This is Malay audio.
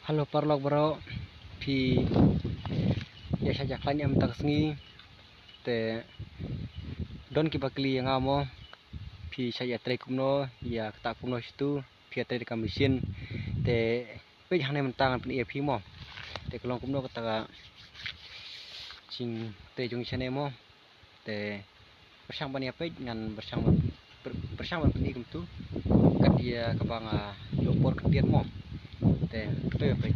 Halo parlok bro, pi ya saja klan yang tak sengi, te don kibakli yang amo, pi saya try kumno, ya kata kumno situ, pi try di mesin, te pe hane mentangan pi pi mo, te kelong kumno kata cing te jung chane mo, te bersang bani apa ngan bersang pi kum tu, kat dia kabang yopor ketiak mo. Te apa?